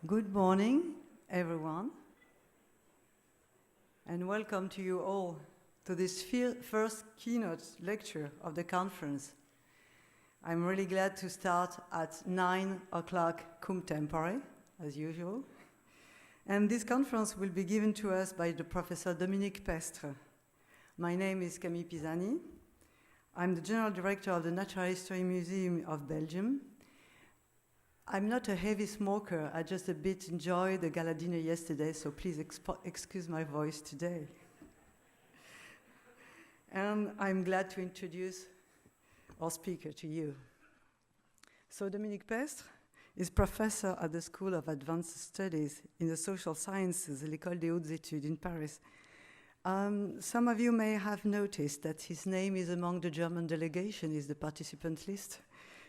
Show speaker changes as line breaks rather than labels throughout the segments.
Good morning, everyone, and welcome to you all to this first keynote lecture of the conference. I'm really glad to start at 9 o'clock cum tempore, as usual. And this conference will be given to us by the Professor Dominique Pestre. My name is Camille Pisani. I'm the General Director of the Natural History Museum of Belgium. I'm not a heavy smoker. I just a bit enjoyed the gala dinner yesterday, so please excuse my voice today. And I'm glad to introduce our speaker to you. So Dominique Pestre is professor at the School of Advanced Studies in the Social Sciences, l'École des Hautes Études in Paris. Some of you may have noticed that his name is among the German delegation in the participant list.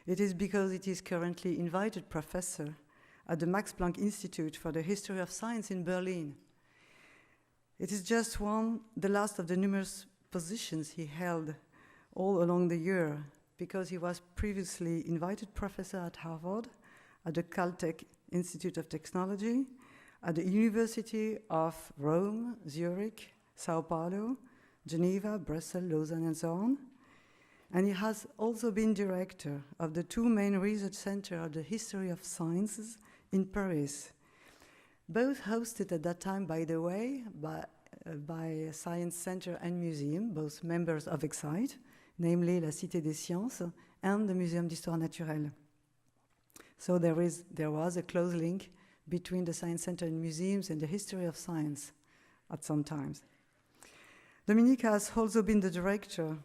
It is because it is currently invited professor at the Max Planck Institute for the History of Science in Berlin. It is just the last of the numerous positions he held all along the year, because he was previously invited professor at Harvard, at the Caltech Institute of Technology, at the University of Rome, Zurich, Sao Paulo, Geneva, Brussels, Lausanne, and so on. And he has also been director of the two main research centers of the history of sciences in Paris, both hosted at that time, by the way, by Science Center and Museum, both members of Ecsite, namely la Cité des Sciences and the Muséum d'Histoire Naturelle. So there was a close link between the Science Center and museums and the history of science at some times. Dominique has also been the director,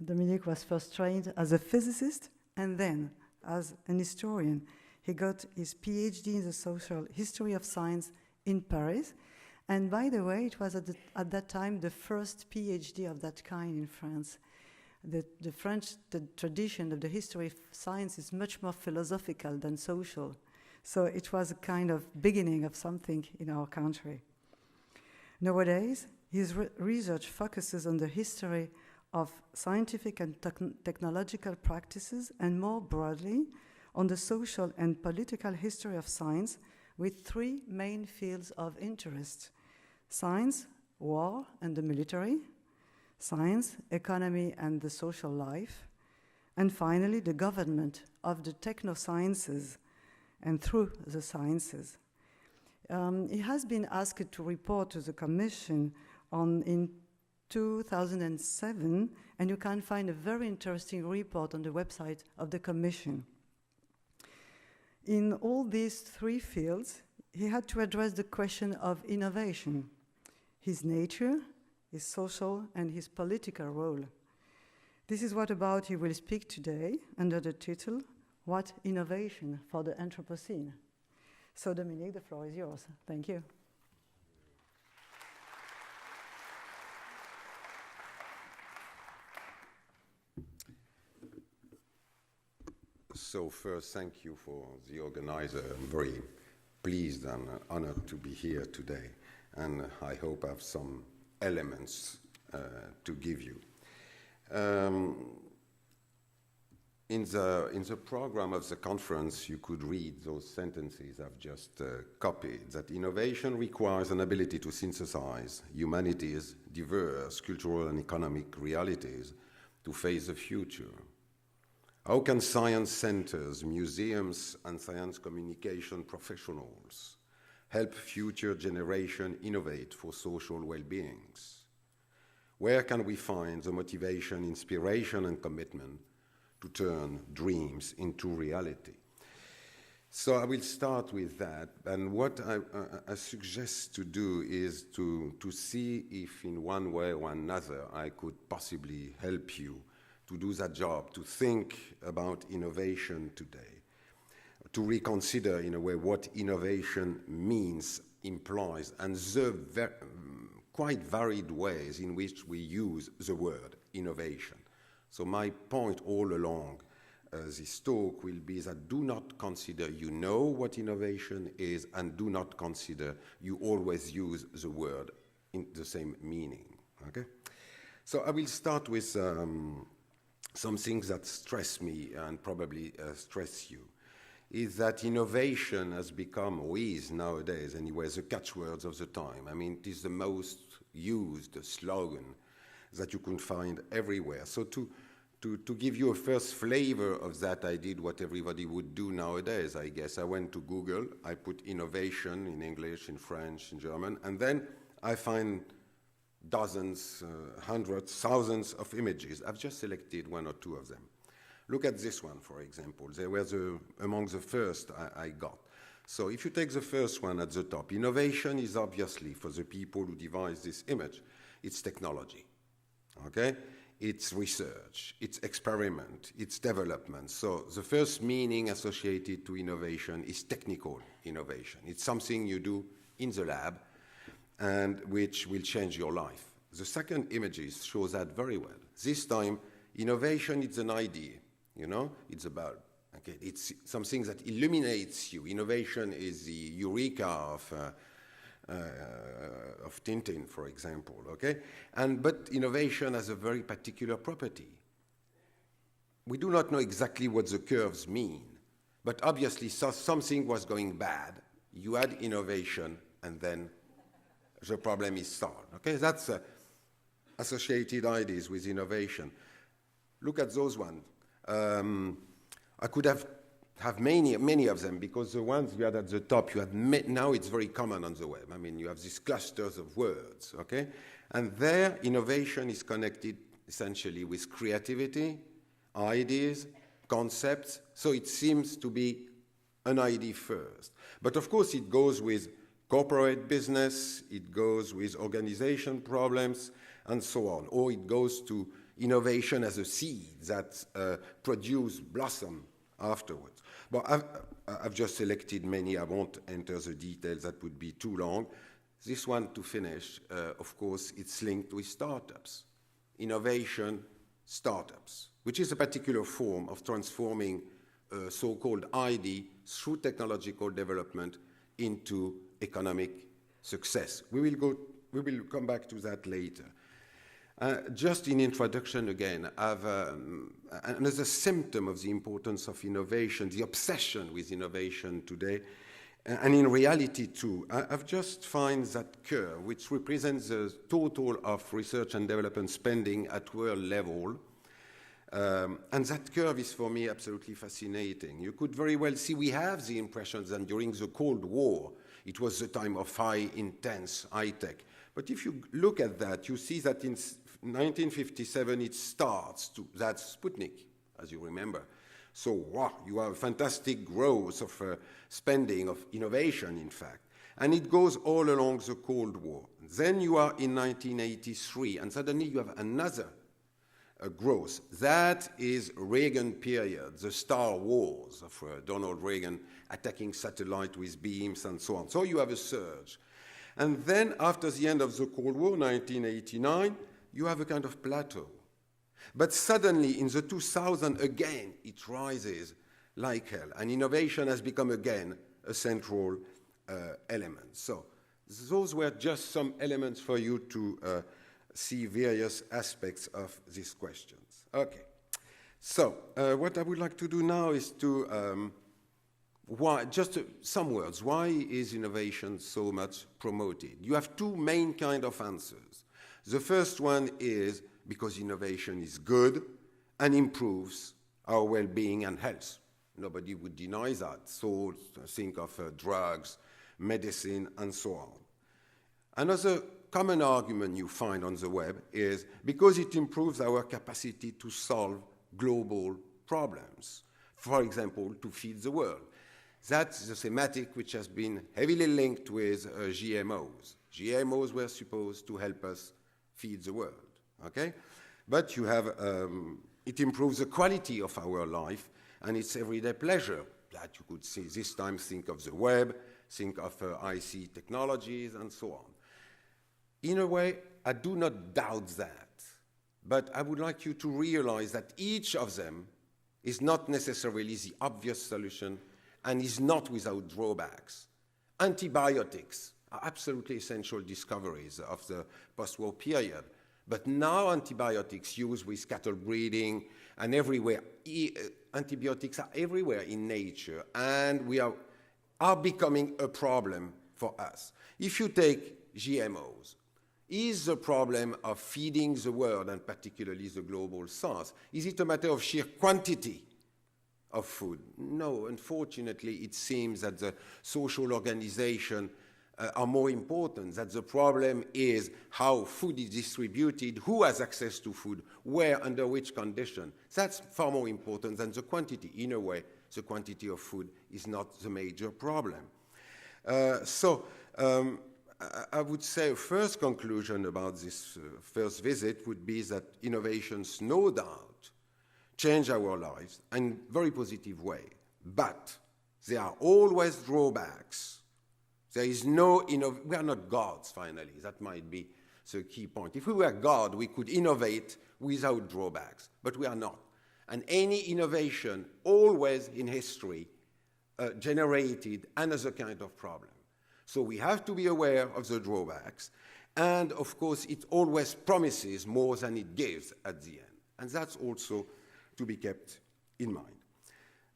Dominique was first trained as a physicist and then as an historian. He got his PhD in the social history of science in Paris. And by the way, it was at that time the first PhD of that kind in France. The French tradition of the history of science is much more philosophical than social. So it was a kind of beginning of something in our country. Nowadays, his research focuses on the history of scientific and technological practices, and more broadly, on the social and political history of science, with three main fields of interest: science, war, and the military; science, economy, and the social life; and finally, the government of the techno-sciences and through the sciences. He has been asked to report to the Commission in 2007, and you can find a very interesting report on the website of the Commission. In all these three fields, he had to address the question of innovation, his nature, his social, and his political role. This is what about he will speak today under the title, What Innovation for the Anthropocene? So Dominique, the floor is yours. Thank you.
So first, thank you for the organizer. I'm very pleased and honored to be here today, and I hope I have some elements to give you. In the program of the conference, you could read those sentences I've just copied, that innovation requires an ability to synthesize humanity's diverse cultural and economic realities to face the future. How can science centers, museums, and science communication professionals help future generations innovate for social well-beings? Where can we find the motivation, inspiration, and commitment to turn dreams into reality? So I will start with that, and what I suggest to do is to see if in one way or another I could possibly help you to do that job, to think about innovation today, to reconsider in a way what innovation means, implies, and the quite varied ways in which we use the word innovation. So my point all along this talk will be that do not consider you know what innovation is, and do not consider you always use the word in the same meaning, okay? So I will start with some things that stress me and probably stress you. is that innovation has become, or is nowadays anyway, the catchwords of the time. I mean, it is the most used slogan that you can find everywhere. So to give you a first flavor of that, I did what everybody would do nowadays, I guess. I went to Google, I put innovation in English, in French, in German, and then I find dozens, hundreds, thousands of images. I've just selected one or two of them. Look at this one, for example. They were among the first I got. So if you take the first one at the top, innovation is obviously, for the people who devised this image, it's technology, okay? It's research, it's experiment, it's development. So the first meaning associated to innovation is technical innovation. It's something you do in the lab and which will change your life. The second images show that very well. This time, innovation is an idea. You know, it's about, okay, it's something that illuminates you. Innovation is the eureka of Tintin, for example, okay? But innovation has a very particular property. We do not know exactly what the curves mean, but obviously something was going bad. You add innovation, and then the problem is solved, okay? That's associated ideas with innovation. Look at those ones. I could have many of them, because the ones you had at the top, you had now it's very common on the web. I mean, you have these clusters of words, okay? And there, innovation is connected essentially with creativity, ideas, concepts, so it seems to be an idea first. But of course, it goes with corporate business, it goes with organization problems, and so on, or it goes to innovation as a seed that blossom afterwards. But I've just selected many. I won't enter the details. That would be too long. This one, to finish, of course, it's linked with startups. Innovation startups, which is a particular form of transforming so-called idea through technological development into economic success. We will come back to that later. Just in introduction again, another symptom of the importance of innovation, the obsession with innovation today, and in reality too. I've just found that curve, which represents the total of research and development spending at world level. And that curve is for me absolutely fascinating. You could very well see, we have the impression that during the Cold War, it was the time of high, intense, high-tech. But if you look at that, you see that in 1957 it starts that's Sputnik, as you remember. So wow, you have fantastic growth of spending, of innovation, in fact. And it goes all along the Cold War. Then you are in 1983, and suddenly you have another growth. That is Reagan period, the Star Wars of Donald Reagan attacking satellite with beams and so on. So you have a surge. And then after the end of the Cold War, 1989, you have a kind of plateau. But suddenly in the 2000, again, it rises like hell. And innovation has become again a central element. So those were just some elements for you to see various aspects of these questions. Okay. So what I would like to do now is to, some words. Why is innovation so much promoted? You have two main kind of answers. The first one is because innovation is good and improves our well-being and health. Nobody would deny that. So think of drugs, medicine, and so on. Another common argument you find on the web is because it improves our capacity to solve global problems. For example, to feed the world. That's the thematic which has been heavily linked with GMOs. GMOs were supposed to help us feed the world, okay? But you have, it improves the quality of our life and its everyday pleasure. That you could see this time, think of the web, think of IC technologies, and so on. In a way, I do not doubt that, but I would like you to realize that each of them is not necessarily the obvious solution and is not without drawbacks. Antibiotics are absolutely essential discoveries of the post-war period, But now antibiotics used with cattle breeding and everywhere, antibiotics are everywhere in nature, and we are becoming a problem for us. If you take GMOs, is the problem of feeding the world, and particularly the global south, is it a matter of sheer quantity of food? No, unfortunately, it seems that the social organization are more important, that the problem is how food is distributed, who has access to food, where, under which condition. That's far more important than the quantity. In a way, the quantity of food is not the major problem. I would say a first conclusion about this first visit would be that innovations, no doubt, change our lives in a very positive way. But there are always drawbacks. There is no, we are not gods, finally. That might be the key point. If we were God, we could innovate without drawbacks, but we are not. And any innovation, always in history, generated another kind of problem. So we have to be aware of the drawbacks. And, of course, it always promises more than it gives at the end. And that's also to be kept in mind.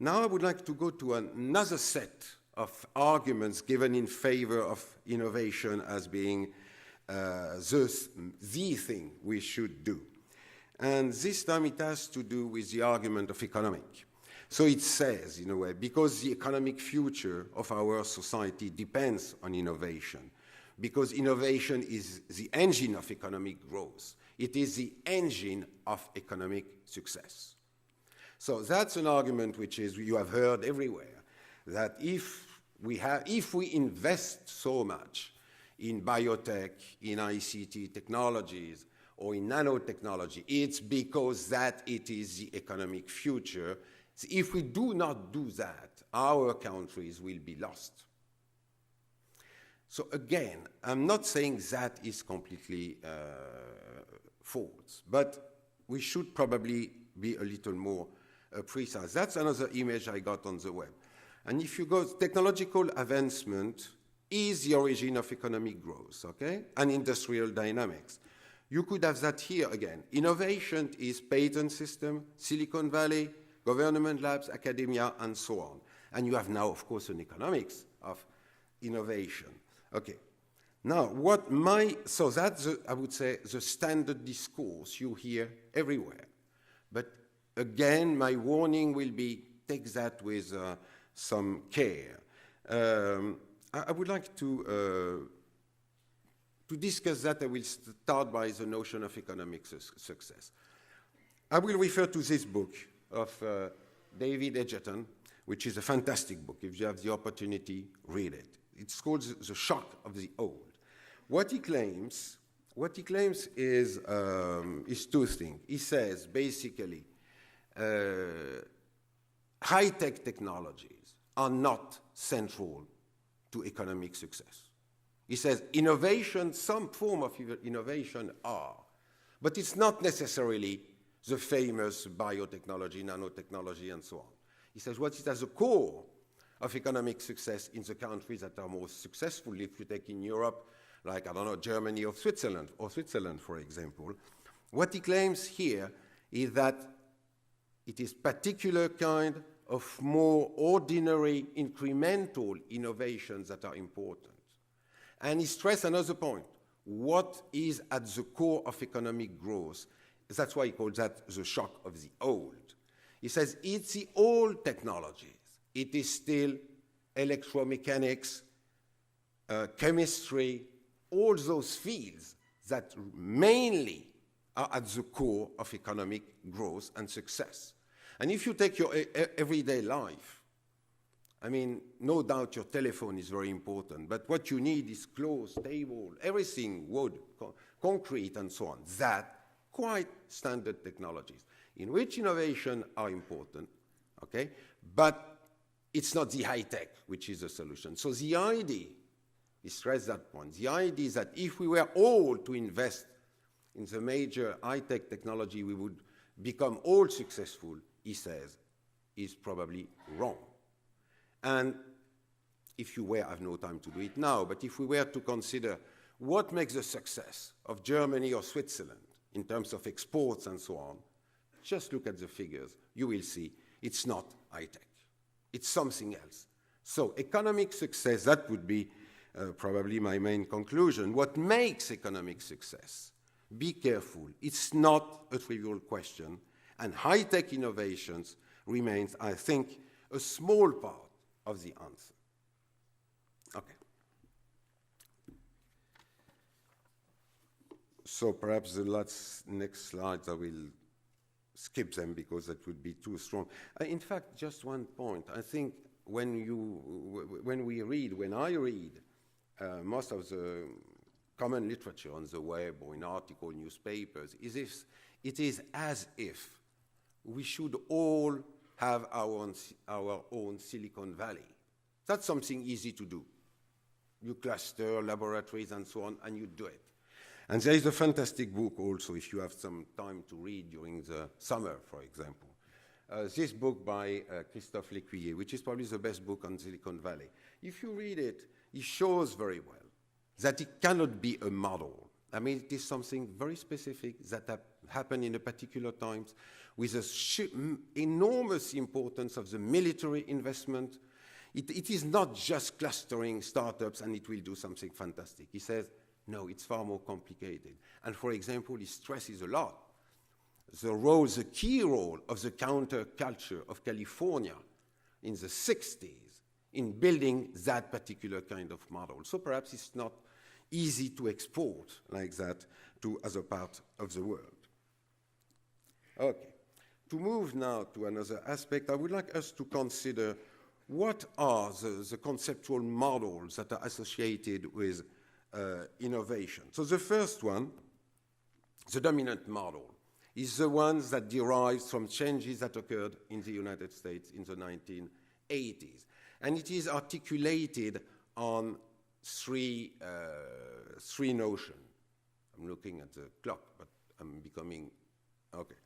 Now I would like to go to another set of arguments given in favor of innovation as being the thing we should do. And this time it has to do with the argument of economic. So it says, in a way, because the economic future of our society depends on innovation, because innovation is the engine of economic growth. It is the engine of economic success. So that's an argument which is, you have heard everywhere, that if we invest so much in biotech, in ICT technologies, or in nanotechnology, it's because that it is the economic future. So if we do not do that, our countries will be lost. So again, I'm not saying that is completely false, but we should probably be a little more precise. That's another image I got on the web. And if you go, technological advancement is the origin of economic growth, okay, and industrial dynamics. You could have that here again. Innovation is patent system, Silicon Valley, government labs, academia, and so on. And you have now, of course, an economics of innovation. Okay. Now, so that's, I would say, the standard discourse you hear everywhere. But again, my warning will be, take that with some care. I would like to discuss that. I will start by the notion of economic success. I will refer to this book of David Egerton, which is a fantastic book. If you have the opportunity, read it. It's called The Shock of the Old. What he claims is two things. He says, basically, high-tech technologies are not central to economic success. He says innovation, some form of innovation are, but it's not necessarily the famous biotechnology, nanotechnology, and so on. He says what is at the core of economic success in the countries that are most successful, if you take in Europe, like, I don't know, Germany or Switzerland, for example, what he claims here is that it is particular kind of more ordinary, incremental innovations that are important. And he stressed another point. What is at the core of economic growth? That's why he calls that the shock of the old. He says it's the old technologies. It is still electromechanics, chemistry, all those fields that mainly are at the core of economic growth and success. And if you take your everyday life, I mean, no doubt your telephone is very important, but what you need is clothes, table, everything, wood, concrete, and so on. That, quite standard technologies, in which innovation are important, okay? But it's not the high-tech which is the solution. So the idea, he stressed that point, the idea is that if we were all to invest in the major high-tech technology, we would become all successful, he says, is probably wrong. And if you were, I have no time to do it now, but if we were to consider what makes the success of Germany or Switzerland in terms of exports and so on, just look at the figures. You will see it's not high-tech. It's something else. So economic success, that would be probably my main conclusion. What makes economic success? Be careful. It's not a trivial question. And high-tech innovations remains, I think, a small part of the answer. Okay. So perhaps the next slides, I will skip them because that would be too strong. In fact, just one point. I think when I read most of the common literature on the web or in article newspapers, it is as if we should all have our own Silicon Valley. That's something easy to do. You cluster laboratories and so on, and you do it. And there is a fantastic book also, if you have some time to read during the summer, for example. This book by Christophe Lécuyer, which is probably the best book on Silicon Valley. If you read it, it shows very well that it cannot be a model. I mean, it is something very specific that happened in a particular times with the enormous importance of the military investment. It is not just clustering startups and it will do something fantastic. He says, no, it's far more complicated. And for example, he stresses a lot the key role of the counterculture of California in the 60s in building that particular kind of model. So perhaps it's not easy to export like that to other parts of the world. Okay. To move now to another aspect, I would like us to consider what are the conceptual models that are associated with innovation. So the first one, the dominant model, is the one that derives from changes that occurred in the United States in the 1980s. And it is articulated on three notions. I'm looking at the clock, but I'm becoming, okay.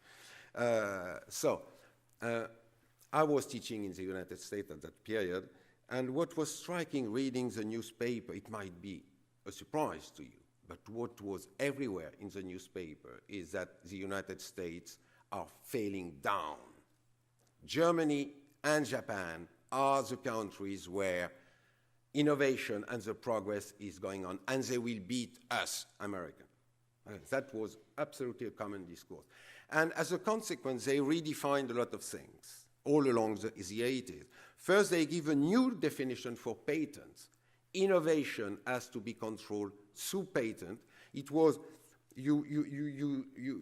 I was teaching in the United States at that period, and what was striking reading the newspaper, it might be a surprise to you, but what was everywhere in the newspaper is that the United States are failing down. Germany and Japan are the countries where innovation and the progress is going on, and they will beat us, Americans. That was absolutely a common discourse. And as a consequence, they redefined a lot of things all along the 80s. First, they give a new definition for patents. Innovation has to be controlled through patent. It was, you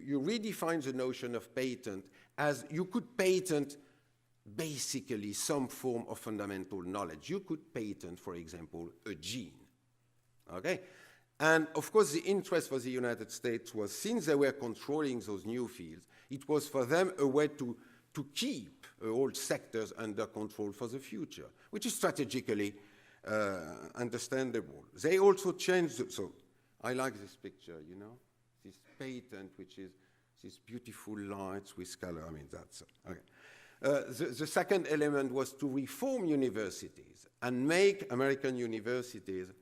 redefine the notion of patent as you could patent basically some form of fundamental knowledge. You could patent, for example, a gene, okay? And of course, the interest for the United States was, since they were controlling those new fields, it was for them a way to keep all sectors under control for the future, which is strategically understandable. They also changed, so I like this picture, you know, this patent, which is these beautiful lights with color. I mean, that's, okay. The second element was to reform universities and make American universities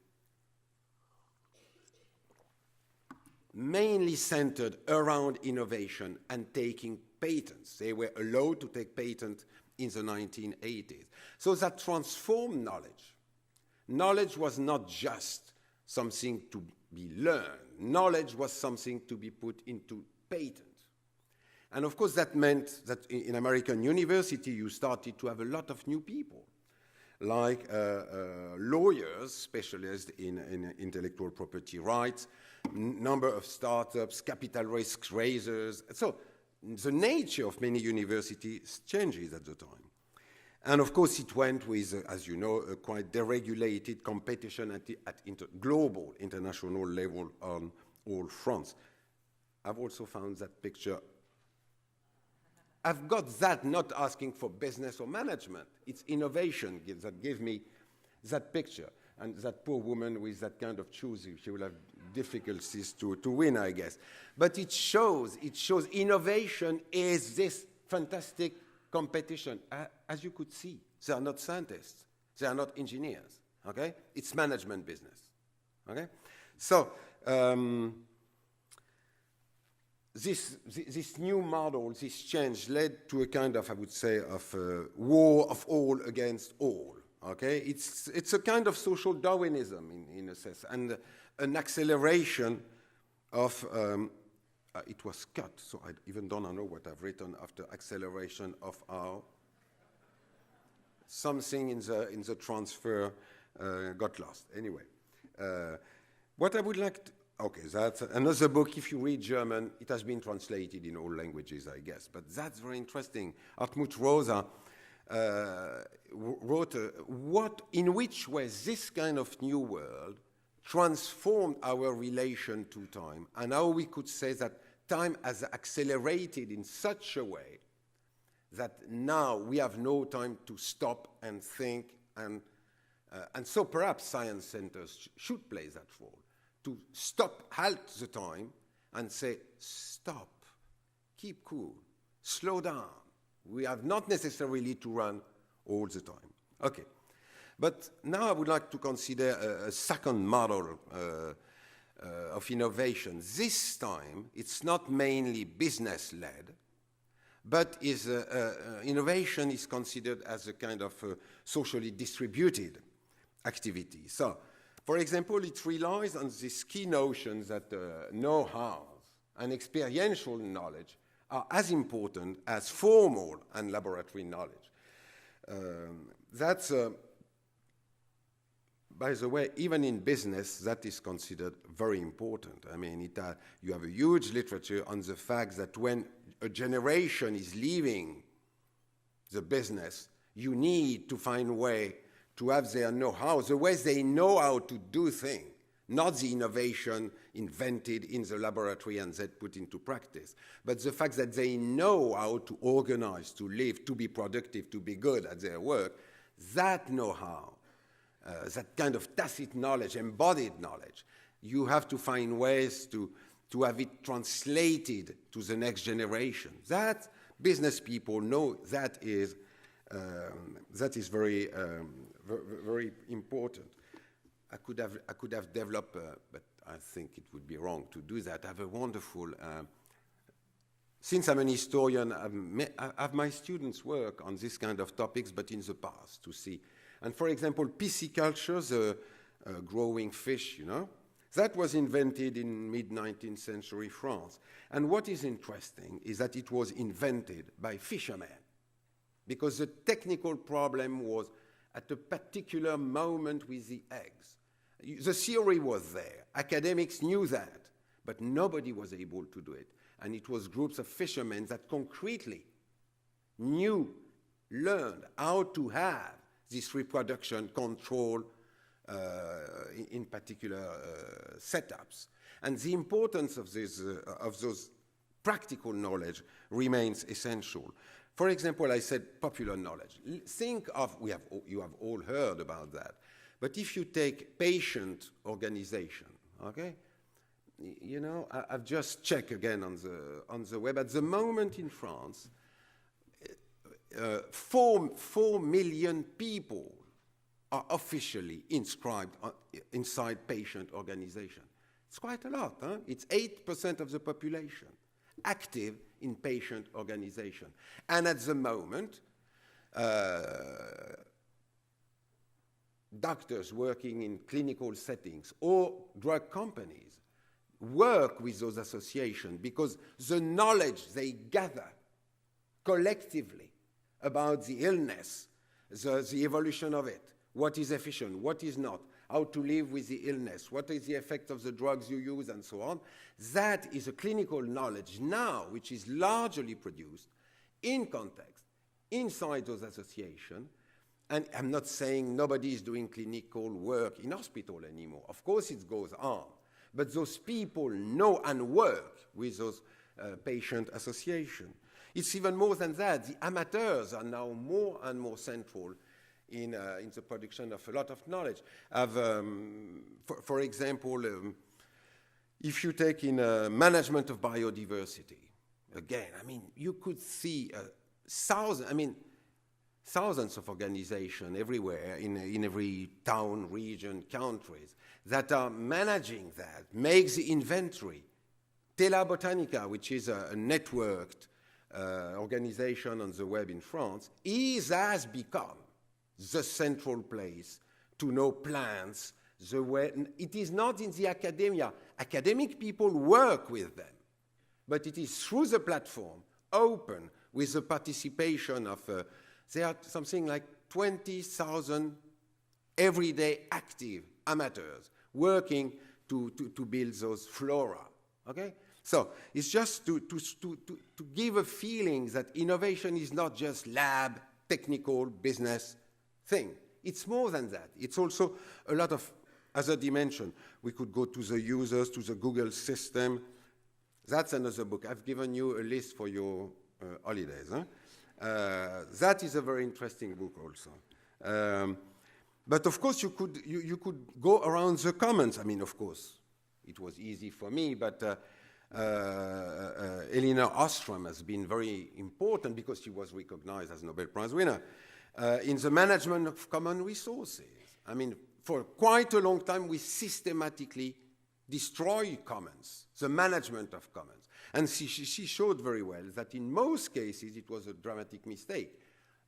mainly centered around innovation and taking patents. They were allowed to take patents in the 1980s. So that transformed knowledge. Knowledge was not just something to be learned. Knowledge was something to be put into patent. And of course, that meant that in American university, you started to have a lot of new people, like lawyers, specialists in intellectual property rights, number of startups, capital risk raisers. So the nature of many universities changes at the time. And of course, it went with, as you know, a quite deregulated competition at global, international level on all fronts. I've also found that picture. I've got that not asking for business or management. It's innovation that gave me that picture. And that poor woman with that kind of shoes, she will have difficulties to win, I guess. But it shows innovation is this fantastic competition. As you could see, they are not scientists. They are not engineers, okay? It's management business, okay? So, this new model, this change led to a kind of, I would say, of war of all against all. Okay, it's a kind of social Darwinism in a sense, and an acceleration of. It was cut, so I even don't know what I've written after acceleration of our. Something in the transfer got lost. Anyway, what I would like to. Okay, that's another book. If you read German, it has been translated in all languages, I guess. But that's very interesting. Hartmut Rosa wrote in which way this kind of new world transformed our relation to time, and how we could say that time has accelerated in such a way that now we have no time to stop and think, and so perhaps science centers should play that role. To stop, halt the time, and say, stop, keep cool, slow down. We have not necessarily to run all the time. Okay, but now I would like to consider a second model of innovation. This time, it's not mainly business-led, but innovation is considered as a kind of socially distributed activity. So, for example, it relies on this key notion that know-how and experiential knowledge are as important as formal and laboratory knowledge. By the way, even in business, that is considered very important. I mean, you have a huge literature on the fact that when a generation is leaving the business, you need to find a way to have their know-how, the way they know how to do things, not the innovation invented in the laboratory and then put into practice, but the fact that they know how to organize, to live, to be productive, to be good at their work. That know-how, that kind of tacit knowledge, embodied knowledge, you have to find ways to have it translated to the next generation. That business people know that is very very important. I could have developed, but I think it would be wrong to do that. I have a wonderful. Since I'm an historian, I have my students work on this kind of topics, but in the past to see. And for example, pisciculture, the growing fish, that was invented in mid-19th century France. And what is interesting is that it was invented by fishermen, because the technical problem was at a particular moment with the eggs. The theory was there. Academics knew that, but nobody was able to do it. And it was groups of fishermen that concretely learned how to have this reproduction control in particular setups. And the importance of those practical knowledge remains essential. For example, I said popular knowledge. Think of, you have all heard about that, but if you take patient organization, okay? I've just checked again on the web. At the moment in France, 4 million people are officially inscribed inside patient organization. It's quite a lot, huh? It's 8% of the population active in patient organization. And at the moment, doctors working in clinical settings or drug companies work with those associations because the knowledge they gather collectively about the illness, the evolution of it, what is efficient, what is not, how to live with the illness, what is the effect of the drugs you use, and so on. That is a clinical knowledge now, which is largely produced in context, inside those associations. And I'm not saying nobody is doing clinical work in hospital anymore. Of course it goes on. But those people know and work with those patient associations. It's even more than that. The amateurs are now more and more central in the production of a lot of knowledge. For example, if you take in management of biodiversity, again, you could see thousands of organizations everywhere in every town, region, countries that are managing that, make the inventory, Tela Botanica, which is a networked organization on the web in France, has become the central place to know plants. It is not in the academia. Academic people work with them, but it is through the platform, open, with the participation of, there are something like 20,000 everyday active amateurs working to build those flora, okay? So it's just to give a feeling that innovation is not just lab, technical, business thing. It's more than that. It's also a lot of other dimension. We could go to the users, to the Google system. That's another book. I've given you a list for your holidays. Huh? That is a very interesting book also. But of course, you could go around the commons. I mean, of course, it was easy for me, but Elinor Ostrom has been very important because she was recognized as Nobel Prize winner in the management of common resources. I mean, for quite a long time, we systematically destroy commons, the management of commons. And she showed very well that in most cases, it was a dramatic mistake.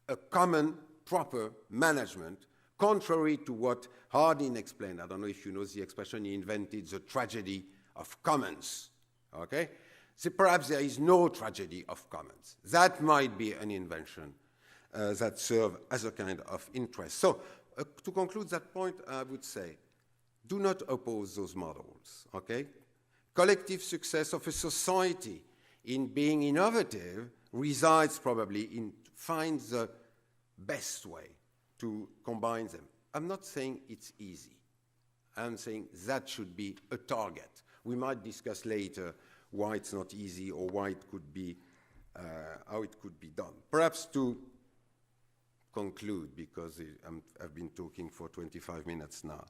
A common, proper management, contrary to what Hardin explained. I don't know if you know the expression, he invented the tragedy of commons. Okay? So perhaps there is no tragedy of commons. That might be an invention that serves as a kind of interest. So to conclude that point, I would say, do not oppose those models, okay? Collective success of a society in being innovative resides probably in find the best way to combine them. I'm not saying it's easy. I'm saying that should be a target. We might discuss later why it's not easy or why it could be, how it could be done. Perhaps to conclude, because I've been talking for 25 minutes now.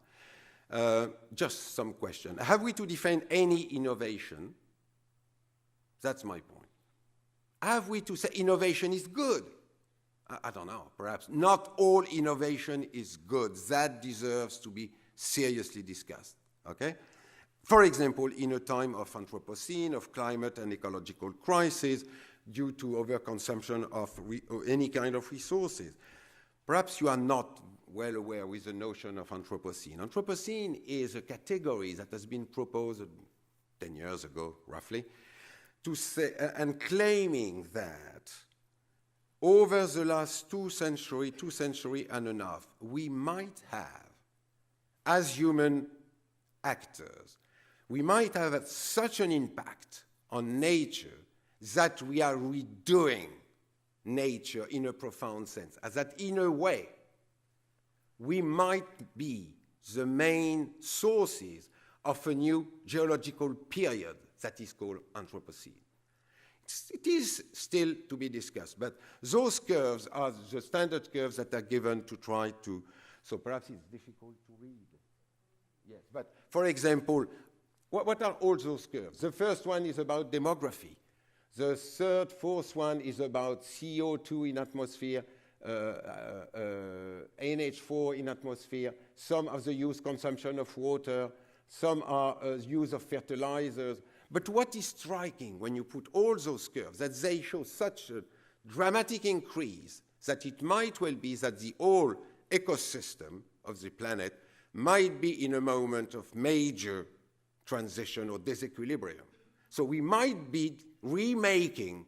Just some question. Have we to defend any innovation? That's my point. Have we to say innovation is good? I don't know, perhaps. Not all innovation is good. That deserves to be seriously discussed, okay? For example, in a time of Anthropocene, of climate and ecological crisis, due to overconsumption of any kind of resources. Perhaps you are not well aware with the notion of Anthropocene. Anthropocene is a category that has been proposed 10 years ago, roughly, to say, and claiming that over the last 2 centuries and a half, we might have, as human actors, we might have had such an impact on nature that we are redoing nature in a profound sense, as that in a way, we might be the main sources of a new geological period that is called Anthropocene. It is still to be discussed, but those curves are the standard curves that are given to try to, so perhaps it's difficult to read. Yes, but for example, what are all those curves? The first one is about demography. The third, fourth one is about CO2 in atmosphere, NH4 in atmosphere, some of the use consumption of water, some are use of fertilizers. But what is striking when you put all those curves, that they show such a dramatic increase that it might well be that the whole ecosystem of the planet might be in a moment of major transition or disequilibrium. So we might be remaking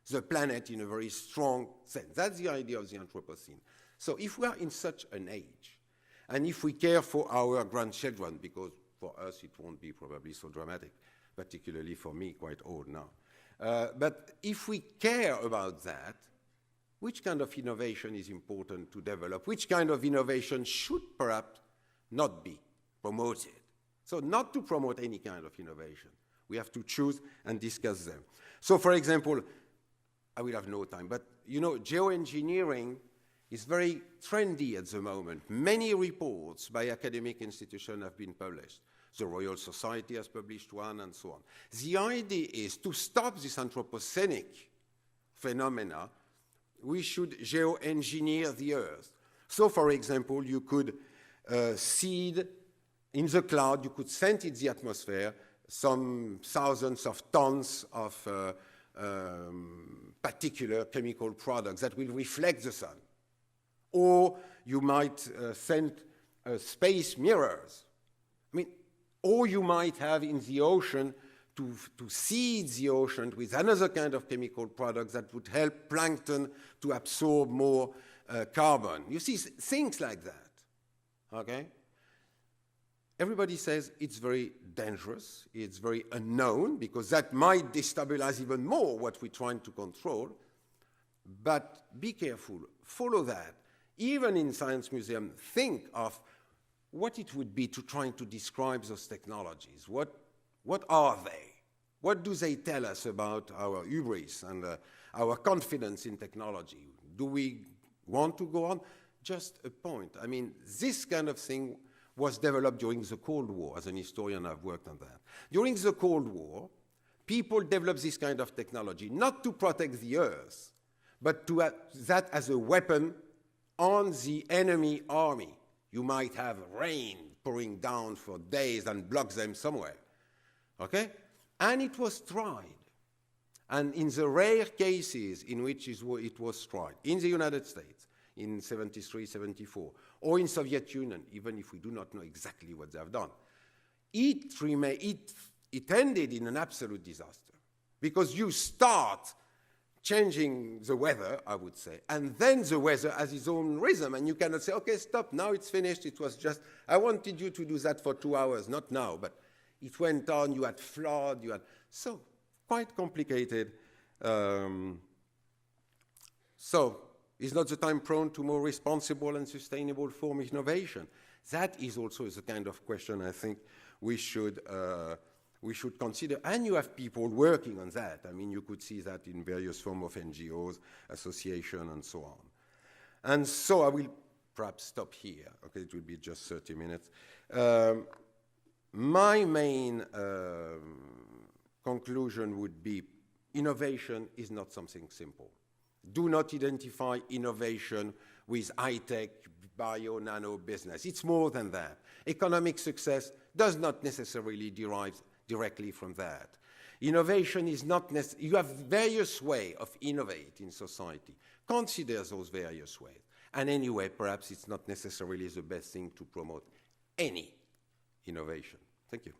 the planet in a very strong sense. That's the idea of the Anthropocene. So if we are in such an age, and if we care for our grandchildren, because for us it won't be probably so dramatic, particularly for me, quite old now. But if we care about that, which kind of innovation is important to develop? Which kind of innovation should perhaps not be promoted? So not to promote any kind of innovation. We have to choose and discuss them. So for example, I will have no time, but you know, geoengineering is very trendy at the moment. Many reports by academic institutions have been published. The Royal Society has published one and so on. The idea is to stop this anthropocenic phenomena, we should geoengineer the Earth. So for example, you could seed in the cloud, you could send it the atmosphere, some thousands of tons of particular chemical products that will reflect the sun. Or you might send space mirrors. I mean, or you might have in the ocean to seed the ocean with another kind of chemical products that would help plankton to absorb more carbon. You see, things like that, okay? Everybody says it's very dangerous, it's very unknown, because that might destabilize even more what we're trying to control. But be careful, follow that. Even in Science Museum, think of what it would be to try to describe those technologies. What are they? What do they tell us about our hubris and our confidence in technology? Do we want to go on? Just a point. I mean, this kind of thing was developed during the Cold War. As an historian, I've worked on that. During the Cold War, people developed this kind of technology, not to protect the Earth, but to have that as a weapon on the enemy army. You might have rain pouring down for days and block them somewhere, okay? And it was tried. And in the rare cases in which it was tried, in the United States, in 73, 74, or in Soviet Union, even if we do not know exactly what they have done, it ended in an absolute disaster. Because you start changing the weather, I would say, and then the weather has its own rhythm, and you cannot say, okay, stop, now it's finished, it was just, I wanted you to do that for 2 hours, not now, but it went on, you had flood, you had, so, quite complicated. So, is not the time prone to more responsible and sustainable form of innovation? That is also the kind of question I think we should consider. And you have people working on that. I mean, you could see that in various forms of NGOs, associations, and so on. And so I will perhaps stop here. Okay, it will be just 30 minutes. My main conclusion would be innovation is not something simple. Do not identify innovation with high-tech, bio-nano business. It's more than that. Economic success does not necessarily derive directly from that. Innovation is not necessarily, you have various ways of innovating in society. Consider those various ways. And anyway, perhaps it's not necessarily the best thing to promote any innovation. Thank you.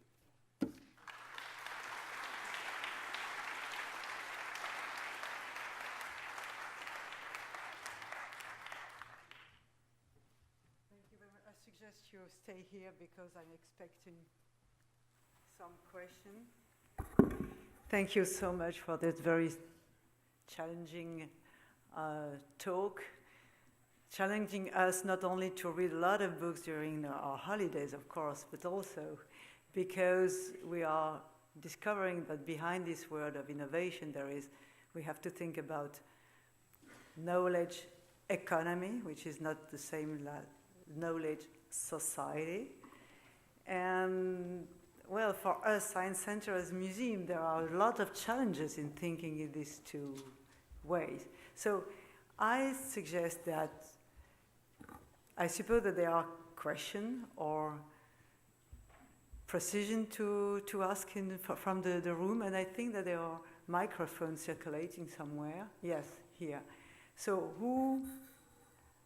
I suggest you stay here because I'm expecting some questions. Thank you so much for this very challenging talk, challenging us not only to read a lot of books during our holidays, of course, but also because we are discovering that behind this word of innovation we have to think about knowledge economy, which is not the same as knowledge society. And well, for us, Science Center as a museum, there are a lot of challenges in thinking in these two ways. So I suggest that, I suppose that there are questions or precision to ask from the room, and I think that there are microphones circulating somewhere. Yes, here. So who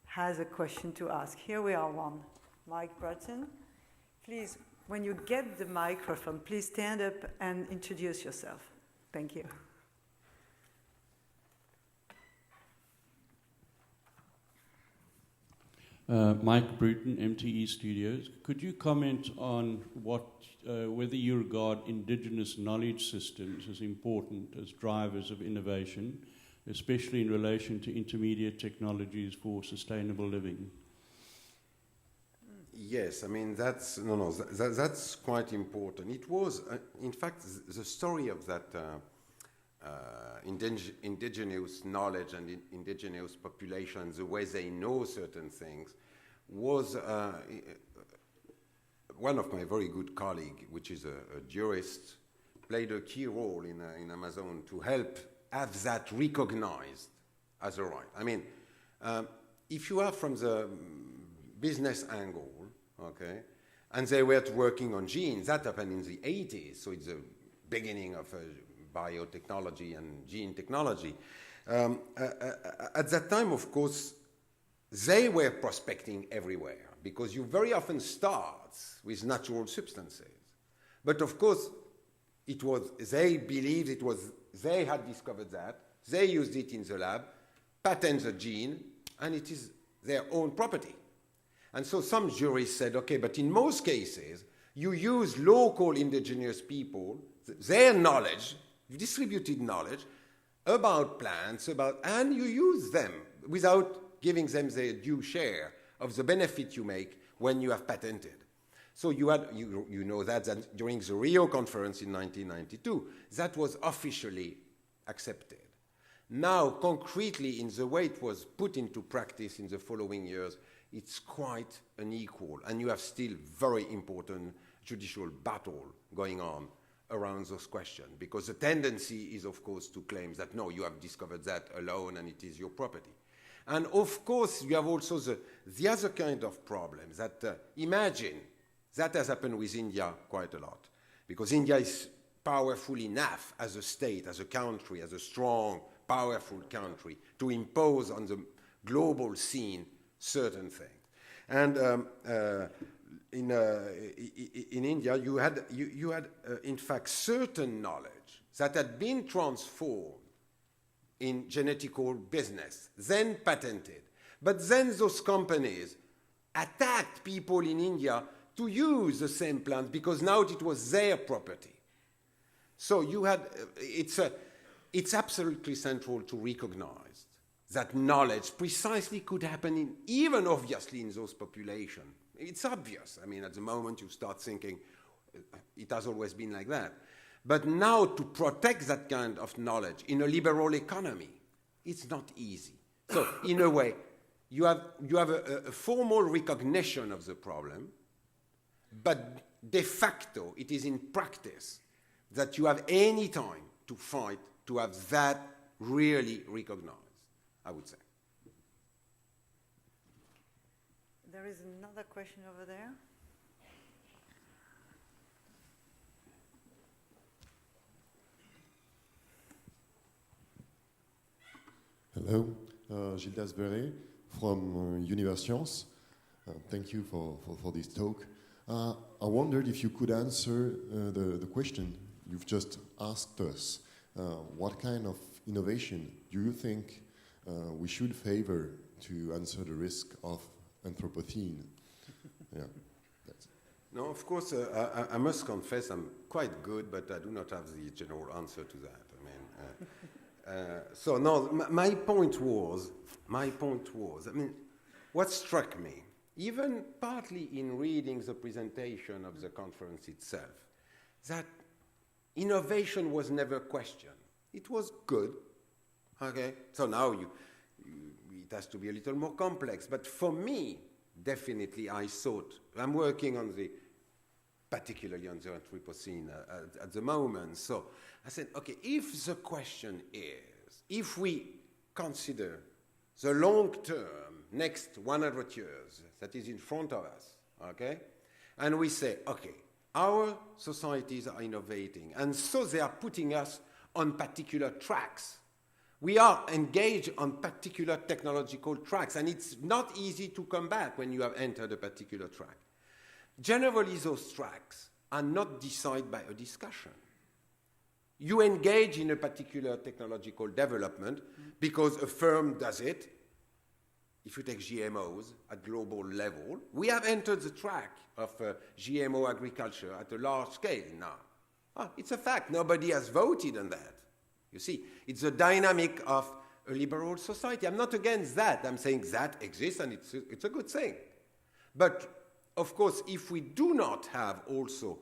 has a question to ask? Here we are one. Mike Breton. Please, when you get the microphone, please stand up and introduce yourself. Thank you.
Mike Bruton, MTE Studios. Could you comment on whether you regard indigenous knowledge systems as important as drivers of innovation, especially in relation to intermediate technologies for sustainable living?
Yes, I mean, that's quite important. It was, in fact, the story of that indigenous knowledge and indigenous population, the way they know certain things, was one of my very good colleagues, which is a jurist, played a key role in Amazon to help have that recognized as a right. I mean, if you are from the business angle, okay, And they were working on genes. That happened in the 80s, so it's the beginning of biotechnology and gene technology. At that time, of course, they were prospecting everywhere, because you very often start with natural substances. But of course, they believed they had discovered that, they used it in the lab, patent the gene, and it is their own property. And so some jurists said, okay, but in most cases, you use local indigenous people, their knowledge, distributed knowledge about plants, and you use them without giving them their due share of the benefit you make when you have patented. So you know that during the Rio conference in 1992, that was officially accepted. Now, concretely, in the way it was put into practice in the following years, it's quite unequal, and you have still very important judicial battle going on around those questions, because the tendency is, of course, to claim that, no, you have discovered that alone and it is your property. And, of course, you have also the other kind of problem that, imagine, that has happened with India quite a lot, because India is powerful enough as a state, as a country, as a strong, powerful country, to impose on the global scene certain things. And in India, you had in fact certain knowledge that had been transformed in genetical business, then patented. But then those companies attacked people in India to use the same plant because now it was their property. So you had, it's absolutely central to recognize that knowledge precisely could happen even obviously in those populations. It's obvious. I mean, at the moment you start thinking, it has always been like that. But now to protect that kind of knowledge in a liberal economy, it's not easy. So in a way, you have a formal recognition of the problem, but de facto, it is in practice that you have any time to fight to have that really recognized, I would say.
There is another question over there.
Hello, Gildas Beret from Universcience. Thank you for this talk. I wondered if you could answer the question you've just asked us. What kind of innovation do you think we should favor to answer the risk of Anthropocene? Yeah.
No, of course, I must confess I'm quite good, but I do not have the general answer to that. I mean, so no, my point was, I mean, what struck me, even partly in reading the presentation of the conference itself, that innovation was never questioned. It was good, okay? So now it has to be a little more complex. But for me, definitely, I thought, I'm working on particularly on the Anthropocene at the moment. So I said, okay, if the question is, if we consider the long term, next 100 years that is in front of us, okay? And we say, okay, our societies are innovating, and so they are putting us on particular tracks. We are engaged on particular technological tracks, and it's not easy to come back when you have entered a particular track. Generally, those tracks are not decided by a discussion. You engage in a particular technological development because a firm does it. If you take GMOs at global level, we have entered the track of GMO agriculture at a large scale now. It's a fact. Nobody has voted on that. You see, it's the dynamic of a liberal society. I'm not against that. I'm saying that exists and it's a good thing. But, of course, if we do not have also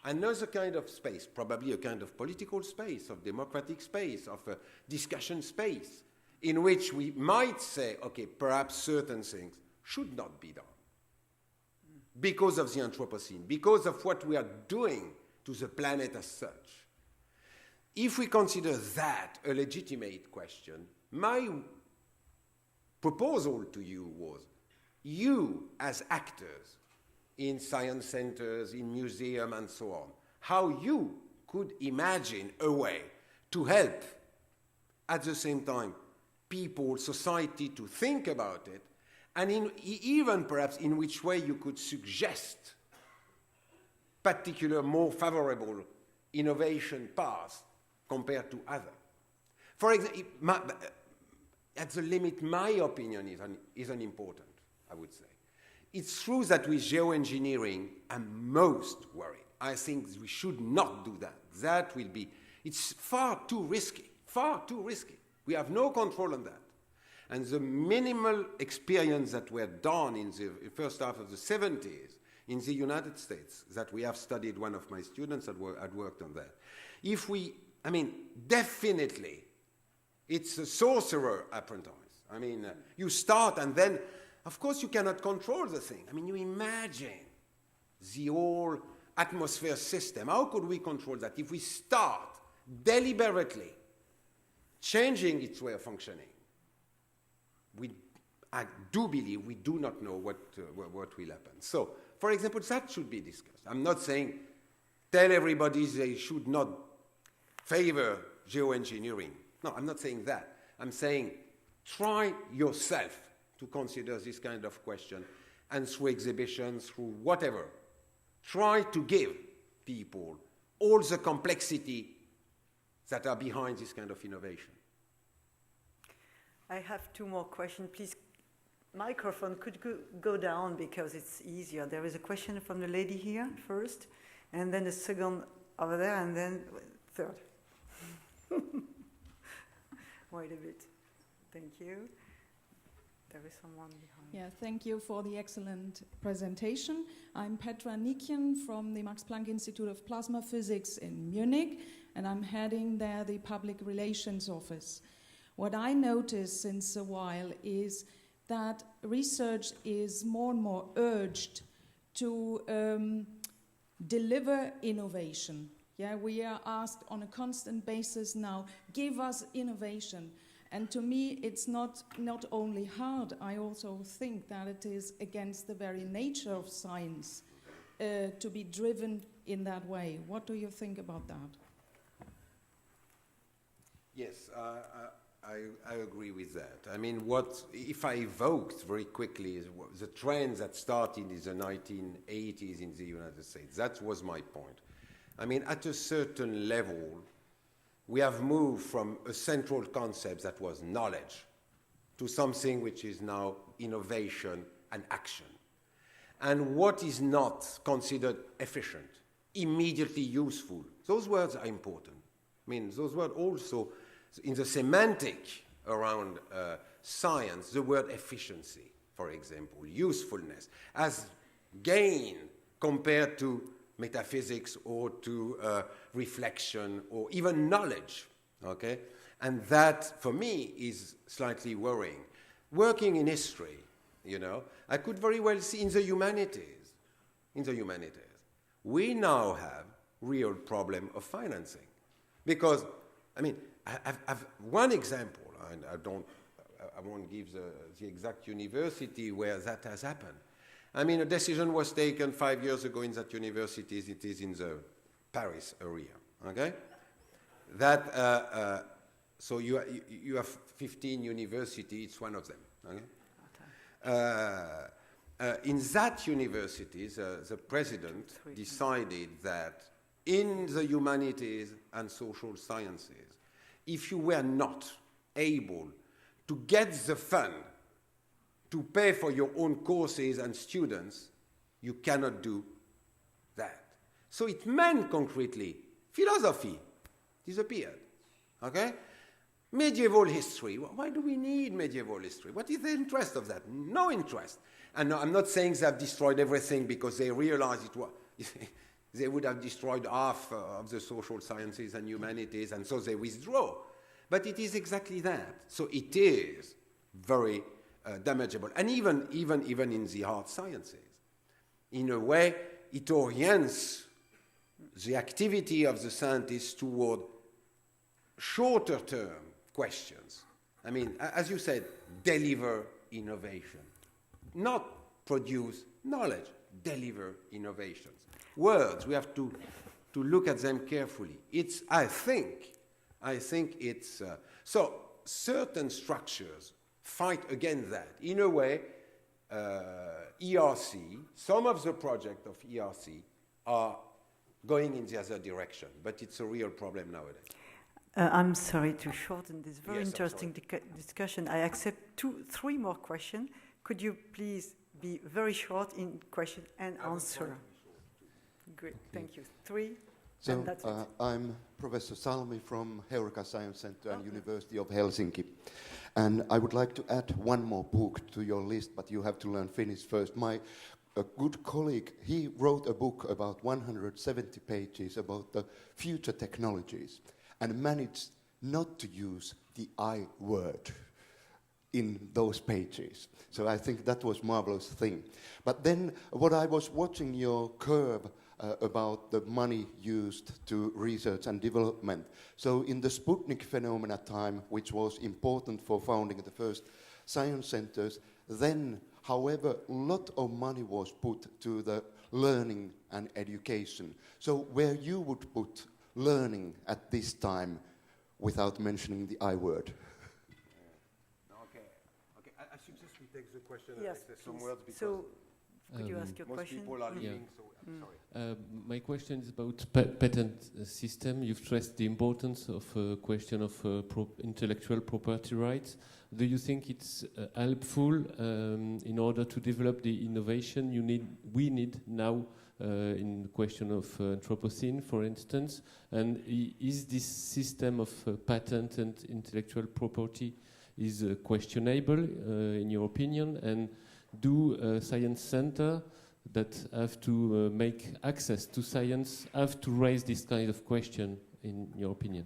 another kind of space, probably a kind of political space, of democratic space, of a discussion space, in which we might say, okay, perhaps certain things should not be done because of the Anthropocene, because of what we are doing to the planet as such. If we consider that a legitimate question, my proposal to you was, you as actors in science centers, in museums, and so on. How you could imagine a way to help, at the same time, people, society to think about it, and even perhaps in which way you could suggest particular, more favorable innovation paths compared to others. For example, at the limit, my opinion is unimportant, I would say. It's true that with geoengineering, I'm most worried. I think we should not do that. That will be, it's far too risky, far too risky. We have no control on that. And the minimal experience that were done in the first half of the 70s in the United States, that we have studied, one of my students had worked on that. Definitely, it's a sorcerer apprentice. You start and then, of course, you cannot control the thing. You imagine the whole atmosphere system. How could we control that? If we start deliberately changing its way of functioning, I do believe we do not know what will happen. So, for example, that should be discussed. I'm not saying tell everybody they should not favor geoengineering. No, I'm not saying that. I'm saying try yourself to consider this kind of question, and through exhibitions, through whatever, try to give people all the complexity that are behind this kind of innovation.
I have two more questions. Please, microphone could go down because it's easier. There is a question from the lady here first, and then a second over there, and then third. Wait a bit. Thank you. There is someone behind.
Yeah, thank you for the excellent presentation. I'm Petra Nikian from the Max Planck Institute of Plasma Physics in Munich, and I'm heading there the Public Relations Office. What I notice since a while is that research is more and more urged to deliver innovation. Yeah, we are asked on a constant basis now, give us innovation. And to me, it's not only hard, I also think that it is against the very nature of science to be driven in that way. What do you think about that?
Yes, I agree with that. What if I evoked very quickly is the trends that started in the 1980s in the United States. That was my point. At a certain level, we have moved from a central concept that was knowledge to something which is now innovation and action. And what is not considered efficient, immediately useful, those words are important. Those words also, in the semantic around science, the word efficiency, for example, usefulness, as gain compared to metaphysics or to reflection or even knowledge, okay? And that, for me, is slightly worrying. Working in history, I could very well see in the humanities, we now have real problem of financing. Because, I've one example, and I won't give the exact university where that has happened. A decision was taken 5 years ago in that university. It is in the Paris area, okay? That, so you have 15 universities, it's one of them, okay? In that university, the president decided that in the humanities and social sciences, if you were not able to get the fund to pay for your own courses and students, you cannot do that. So it meant concretely, philosophy disappeared, okay? Medieval history, why do we need medieval history? What is the interest of that? No interest. And no, I'm not saying they have destroyed everything because they realized it was, they would have destroyed half of the social sciences and humanities, and so they withdraw. But it is exactly that. So it is very damageable. And even in the hard sciences. In a way, it orients the activity of the scientists toward shorter-term questions. As you said, deliver innovation. Not produce knowledge. deliver innovations. Words, we have to look at them carefully. I think it's, so certain structures fight against that. In a way, ERC, some of the projects of ERC are going in the other direction, but it's a real problem nowadays.
I'm sorry to shorten this very
Yes,
interesting discussion. I accept 3 more questions. Could you please be very short in question and answer? Great, thank you. 3,
so,
and that's it.
I'm Professor Salmi from Heureka Science Center and University of Helsinki. And I would like to add one more book to your list, but you have to learn Finnish first. A good colleague, he wrote a book about 170 pages about the future technologies and managed not to use the I word in those pages. So I think that was a marvelous thing. But then what I was watching your curve about the money used to research and development. So in the Sputnik phenomena time, which was important for founding the first science centers, then, however, a lot of money was put to the learning and education. So where you would put learning at this time without mentioning the I word?
Okay. I suggest we take the question
Yes,
and say some
please.
words because
So, could you ask your
most
question?
people are leaving, so I'm sorry.
My question is about patent system. You've stressed the importance of a question of intellectual property rights. Do you think it's helpful in order to develop the innovation we need now in the question of Anthropocene, for instance? And is this system of patent and intellectual property is questionable in your opinion? And do science center that have to make access to science have to raise this kind of question, in your opinion?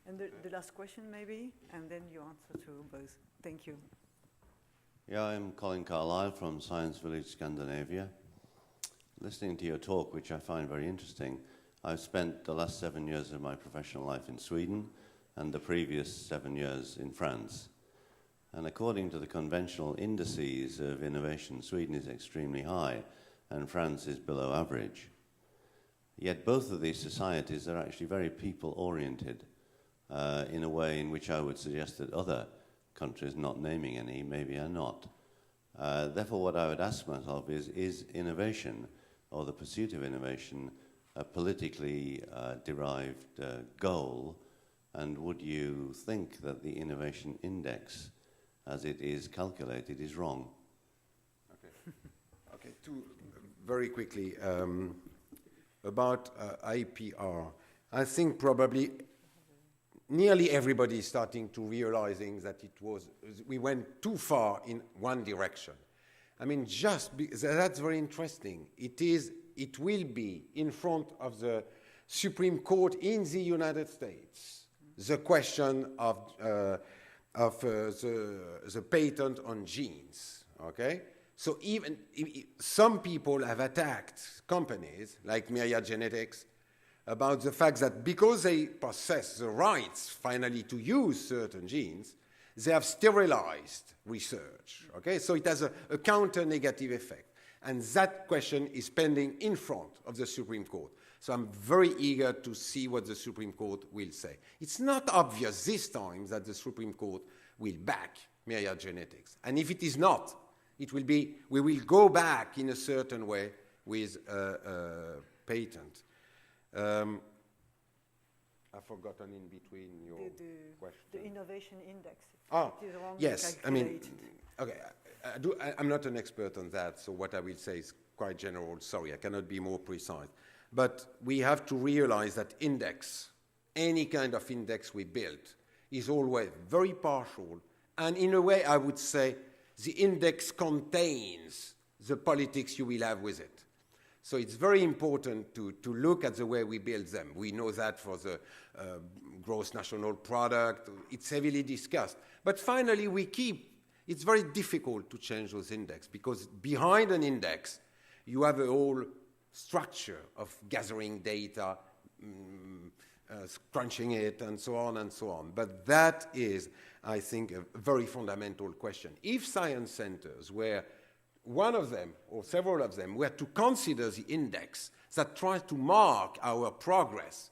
And the last question, maybe, and then you answer to both. Thank you.
Yeah, I'm Colin Carlyle from Science Village, Scandinavia. Listening to your talk, which I find very interesting, I've spent the last 7 years of my professional life in Sweden and the previous 7 years in France. And according to the conventional indices of innovation, Sweden is extremely high and France is below average. Yet both of these societies are actually very people-oriented in a way in which I would suggest that other countries, not naming any, maybe are not. Therefore, what I would ask myself is innovation, or the pursuit of innovation, a politically derived goal? And would you think that the innovation index, as it is calculated, is wrong?
Okay, 2 very quickly about IPR. I think probably nearly everybody is starting to realizing that we went too far in one direction. I mean, that's very interesting. It will be in front of the Supreme Court in the United States, the question of the patent on genes, okay? So even some people have attacked companies like Myriad Genetics about the fact that because they possess the rights finally to use certain genes, they have sterilized research, okay? So it has a counter-negative effect. And that question is pending in front of the Supreme Court. So I'm very eager to see what the Supreme Court will say. It's not obvious this time that the Supreme Court will back Myriad Genetics. And if it is not, we will go back in a certain way with a patent. I've forgotten in between your question.
The innovation index.
Yes. I mean, okay. I'm not an expert on that, so what I will say is quite general. Sorry, I cannot be more precise. But we have to realize that index, any kind of index we build, is always very partial. And in a way, I would say, the index contains the politics you will have with it. So it's very important to look at the way we build them. We know that for the gross national product. It's heavily discussed. But finally, it's very difficult to change those index because behind an index, you have a whole structure of gathering data, crunching it, and so on and so on. But that is, I think, a very fundamental question. If science centers were one of them, or several of them, were to consider the index that tries to mark our progress,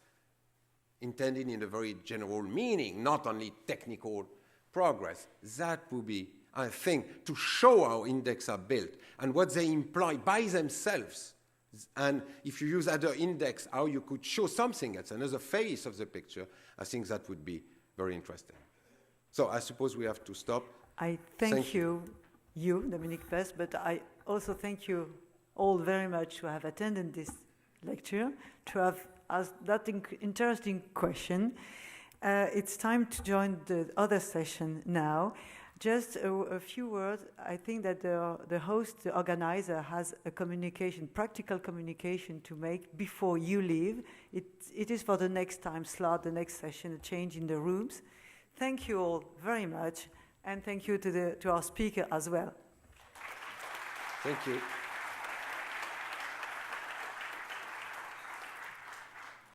intended in a very general meaning, not only technical progress. That would be, I think, to show how index are built and what they imply by themselves. And if you use other index, how you could show something else, another face of the picture, I think that would be very interesting. So I suppose we have to stop.
I thank you, Dominique Pestre, but I also thank you all very much to have attended this lecture, to have asked that interesting question. It's time to join the other session now. Just a few words. I think that the host, the organizer, has a communication, practical communication to make before you leave. It is for the next time slot, the next session, a change in the rooms. Thank you all very much, and thank you to our speaker as well.
Thank you.